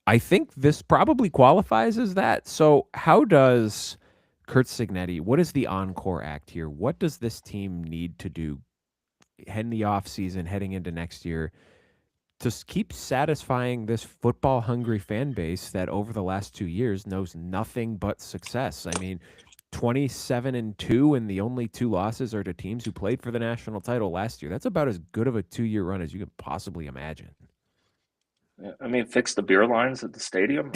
S1: I think this probably qualifies as that. So, how does Curt Cignetti, what is the encore act here? What does this team need to do in the offseason, heading into next year, to keep satisfying this football hungry fan base that over the last 2 years knows nothing but success? I mean, 27-2, and the only 2 losses are to teams who played for the national title last year. That's about as good of a 2-year run as you could possibly imagine.
S2: I mean, fix the beer lines at the stadium.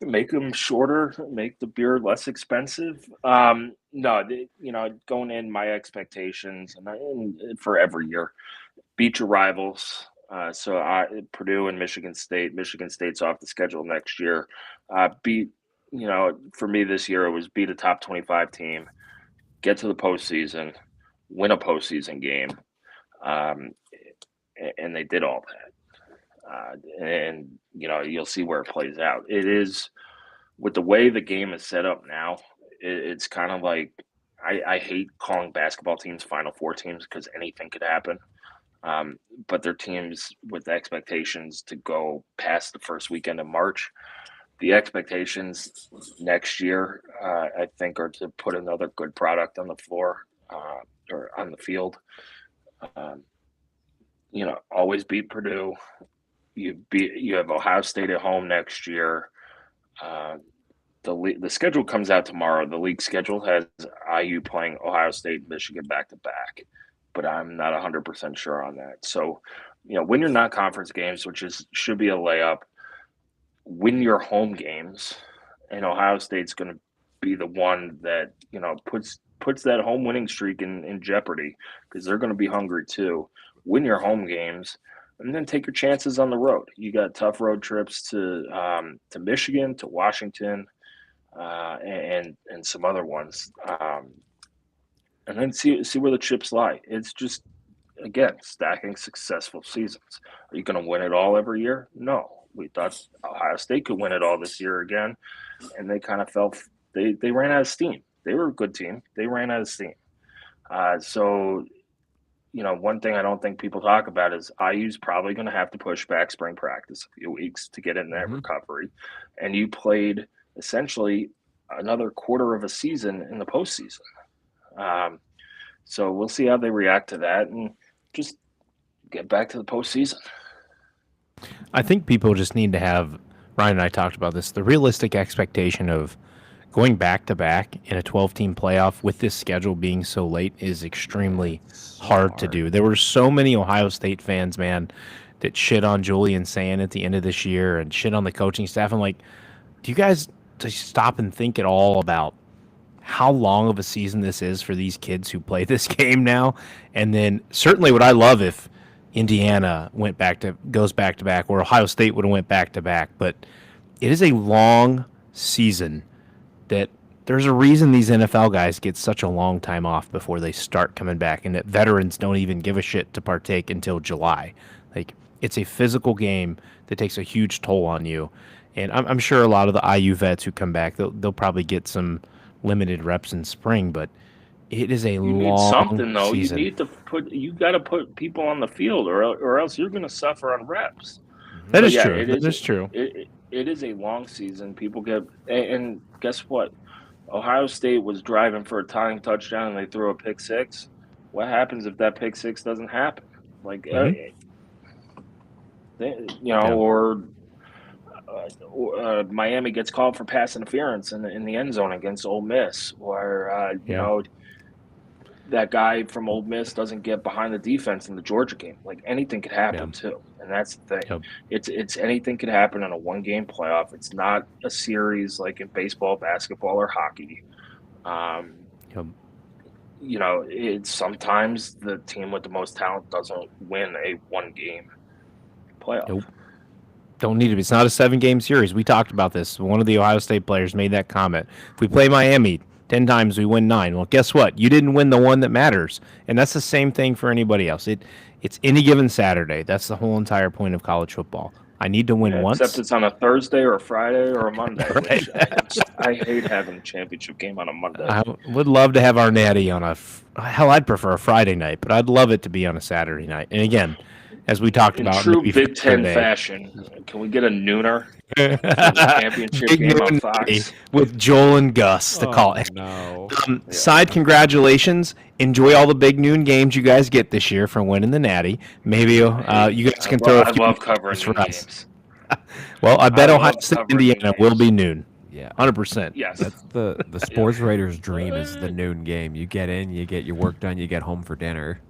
S2: Make them shorter, make the beer less expensive. No, going in, my expectations, and for every year, beat your rivals. Purdue and Michigan State. Michigan State's off the schedule next year. For me this year, it was beat a top 25 team, get to the postseason, win a postseason game. And they did all that. You'll see where it plays out. It is, with the way the game is set up now, it's kind of like, I hate calling basketball teams Final Four teams because anything could happen. But they're teams with expectations to go past the first weekend of March. The expectations next year, I think, are to put another good product on the floor or on the field. Always beat Purdue. You have Ohio State at home next year. The schedule comes out tomorrow. The league schedule has IU playing Ohio State, Michigan back to back, but I'm not 100% sure on that. So, win your non-conference games, which should be a layup. Win your home games, and Ohio State's going to be the one that puts that home winning streak in jeopardy, because they're going to be hungry too. Win your home games, and then take your chances on the road. You got tough road trips to Michigan, to Washington, and some other ones, and then see where the chips lie. It's just, again, stacking successful seasons. Are you going to win it all every year? No. We thought Ohio State could win it all this year again, and they kind of felt they ran out of steam. They were a good team. They ran out of steam. One thing I don't think people talk about is IU's probably going to have to push back spring practice a few weeks to get in that recovery. And you played essentially another quarter of a season in the postseason. So we'll see how they react to that and just get back to the postseason.
S3: I think people just need to have, Ryan and I talked about this, the realistic expectation of going back-to-back in a 12-team playoff with this schedule being so late is extremely hard to do. There were so many Ohio State fans, man, that shit on Julian Sand at the end of this year and shit on the coaching staff. I'm like, do you guys just stop and think at all about how long of a season this is for these kids who play this game now? And then certainly what I love if Indiana goes back-to-back, or Ohio State would have went back-to-back. But it is a long season that there's a reason these NFL guys get such a long time off before they start coming back, and that veterans don't even give a shit to partake until July. Like, it's a physical game that takes a huge toll on you. And I'm sure a lot of the IU vets who come back, they'll probably get some limited reps in spring, but it is a long
S2: need something, though.
S3: season.
S2: You got to put people on the field, or else you're going to suffer on reps.
S3: That is true. That is true.
S2: It is a long season. People and guess what? Ohio State was driving for a tying touchdown and they threw a pick six. What happens if that pick six doesn't happen? Like, or Miami gets called for pass interference in the end zone against Ole Miss, or that guy from Ole Miss doesn't get behind the defense in the Georgia game. Like anything could happen too, and that's the thing.
S3: Yep.
S2: It's anything could happen in a 1-game playoff. It's not a series like in baseball, basketball, or hockey.
S3: Yep.
S2: You know, it's sometimes the team with the most talent doesn't win a 1-game playoff.
S3: Nope. Don't need to. It's not a 7-game series. We talked about this. One of the Ohio State players made that comment. If we play Miami 10 times, we win 9. Well, guess what? You didn't win the one that matters. And that's the same thing for anybody else. It's any given Saturday. That's the whole entire point of college football. I need to win once.
S2: Except it's on a Thursday or a Friday or a Monday.
S3: Right.
S2: I hate having a championship game on a Monday.
S3: I would love to have our natty on hell, I'd prefer a Friday night, but I'd love it to be on a Saturday night. And again, as we talked
S2: In
S3: about,
S2: true Big Ten fashion, can we get a nooner championship
S3: Big
S2: game on
S3: noon
S2: Fox?
S3: with Joel and Gus to call it.
S1: No.
S3: Side congratulations. Enjoy all the big noon games you guys get this year from winning the Natty. Maybe you guys can throw.
S2: I love covering
S3: for
S2: noon
S3: us.
S2: games.
S3: Well, I bet
S2: I
S3: Ohio
S2: love
S3: State,
S2: covering
S3: Indiana
S2: games.
S3: will be noon.
S1: Yeah.
S3: 100%.
S2: Yes.
S1: That's the sports writer's dream is the noon game. You get in, you get your work done, you get home for dinner.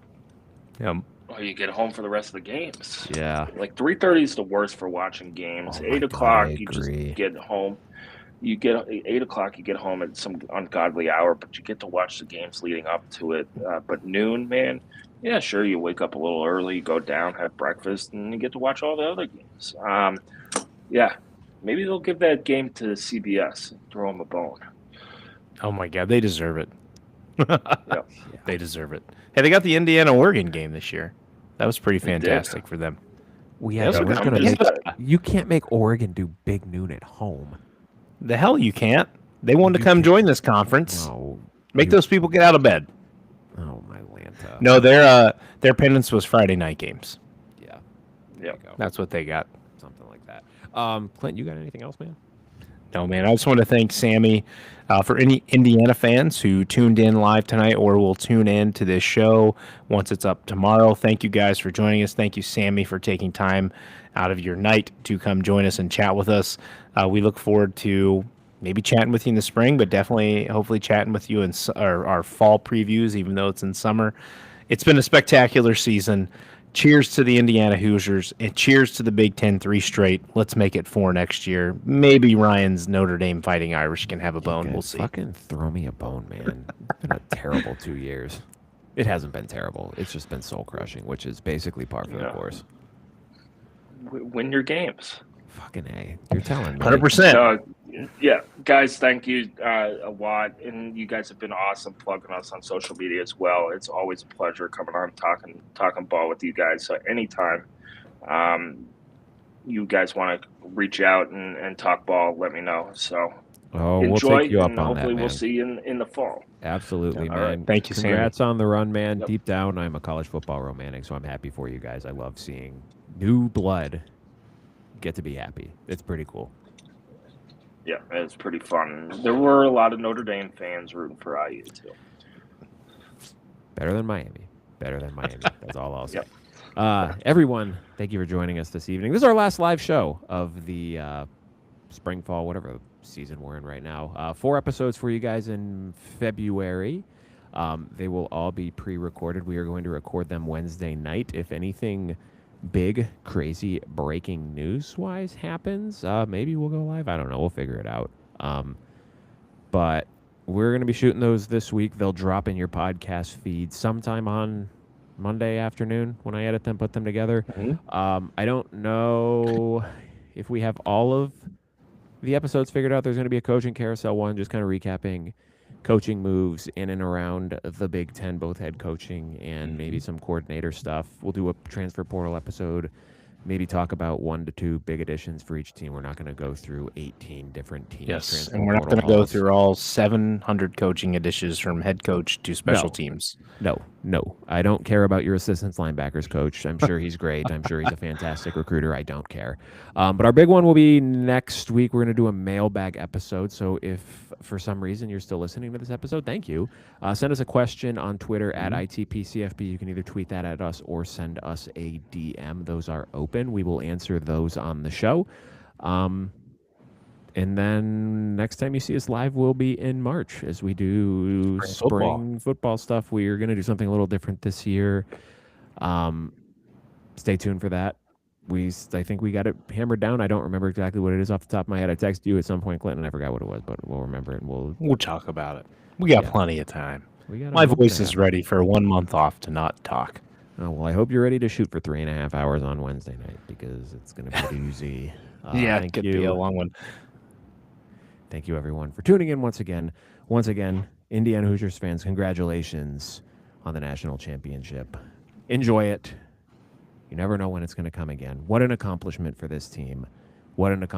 S2: Or you get home for the rest of the games.
S1: Yeah.
S2: Like 3:30 is the worst for watching games.
S1: Oh my
S2: 8
S1: God,
S2: o'clock,
S1: I
S2: you just
S1: agree.
S2: get home. You get 8 o'clock, you get home at some ungodly hour, but you get to watch the games leading up to it. But noon, man, yeah, sure, you wake up a little early, you go down, have breakfast, and you get to watch all the other games. Yeah, maybe they'll give that game to CBS and throw them a bone.
S3: Oh my God, they deserve it.
S2: Yep.
S3: They deserve it. Hey, they got the Indiana-Oregon game this year. That was pretty
S2: They did.
S3: fantastic for them.
S1: We
S3: Yeah,
S1: have,
S3: so
S1: we're
S3: I'm
S1: gonna
S3: just-
S1: make, you can't make Oregon do big noon at home.
S3: The hell you can't. They wanted to come join this conference.
S1: No.
S3: Make those people get out of bed.
S1: Oh my Lanta.
S3: No, their penance was Friday night games.
S1: Yeah.
S2: Yep.
S1: There you go.
S3: That's what they got.
S1: Something like that. Clint, you got anything else, man?
S3: No, man. I just want to thank Sammy for any Indiana fans who tuned in live tonight or will tune in to this show once it's up tomorrow. Thank you guys for joining us. Thank you, Sammy, for taking time out of your night to come join us and chat with us. We look forward to maybe chatting with you in the spring, but definitely, hopefully, chatting with you in our fall previews, even though it's in summer. It's been a spectacular season. Cheers to the Indiana Hoosiers, and cheers to the Big Ten 3 straight. Let's make it 4 next year. Maybe Ryan's Notre Dame Fighting Irish can have a bone. We'll see.
S1: Fucking throw me a bone, man. It's been a terrible 2 years. It hasn't been terrible. It's just been soul crushing, which is basically par for the
S2: Yeah.
S1: course.
S2: Win your games.
S1: Fucking A. You're telling me.
S3: 100%.
S2: So, yeah, guys, thank you a lot, and you guys have been awesome plugging us on social media as well. It's always a pleasure coming on talking ball with you guys. So anytime you guys want to reach out and talk ball, let me know. So
S1: Oh,
S2: enjoy,
S1: we'll take you up
S2: and
S1: on
S2: hopefully
S1: that, man.
S2: we'll see you in the fall.
S1: Absolutely,
S2: All
S1: man.
S2: right.
S3: Thank you, Sammy.
S1: Congrats on the run, man.
S2: Yep.
S1: Deep down, I'm a college football romantic, so I'm happy for you guys. I love seeing new blood get to be happy. It's pretty cool.
S2: Yeah, it's pretty fun. There were a lot of Notre Dame fans rooting for IU too.
S1: Better than Miami. Better than Miami. That's all I'll say.
S2: Yep.
S1: Everyone, thank you for joining us this evening. This is our last live show of the spring, fall, whatever season we're in right now. 4 episodes for you guys in February. They will all be pre-recorded. We are going to record them Wednesday night. If anything big, crazy, breaking news-wise happens, maybe we'll go live. I don't know. We'll figure it out. But we're going to be shooting those this week. They'll drop in your podcast feed sometime on Monday afternoon when I edit them, put them together.
S3: Mhm.
S1: I don't know if we have all of the episodes figured out. There's going to be a coaching carousel one, just kind of recapping coaching moves in and around the Big Ten, both head coaching and maybe some coordinator stuff. We'll do a transfer portal episode, maybe talk about 1 to 2 big additions for each team. We're not going to go through 18 different teams.
S3: Yes,
S1: transfer
S3: and we're not
S1: portal
S3: going to go
S1: hauls.
S3: through all 700 coaching additions from head coach to special teams.
S1: No. I don't care about your assistant linebackers coach. I'm sure he's great. I'm sure he's a fantastic recruiter. I don't care. But our big one will be next week. We're going to do a mailbag episode. So if for some reason you're still listening to this episode, thank you. Send us a question on Twitter at ITPCFB. You can either tweet that at us or send us a DM. Those are open. We will answer those on the show. And then next time you see us live will be in March as we do spring football stuff. We are going to do something a little different this year. Stay tuned for that. I think we got it hammered down. I don't remember exactly what it is off the top of my head. I texted you at some point, Clinton. I forgot what it was, but we'll remember it. And
S3: We'll talk about it. We got
S1: Yeah.
S3: plenty of time.
S1: we got a
S3: My
S1: month
S3: voice
S1: to
S3: is
S1: have-
S3: ready for 1 month off to not talk.
S1: Oh, well, I hope you're ready to shoot for 3.5 hours on Wednesday night because it's going to be a doozy.
S3: Yeah, it
S1: thank
S3: could
S1: you.
S3: be a long one.
S1: Thank you, everyone, for tuning in once again. Once again, Indiana Hoosiers fans, congratulations on the national championship. Enjoy it. You never know when it's going to come again. What an accomplishment for this team. What an accomplishment.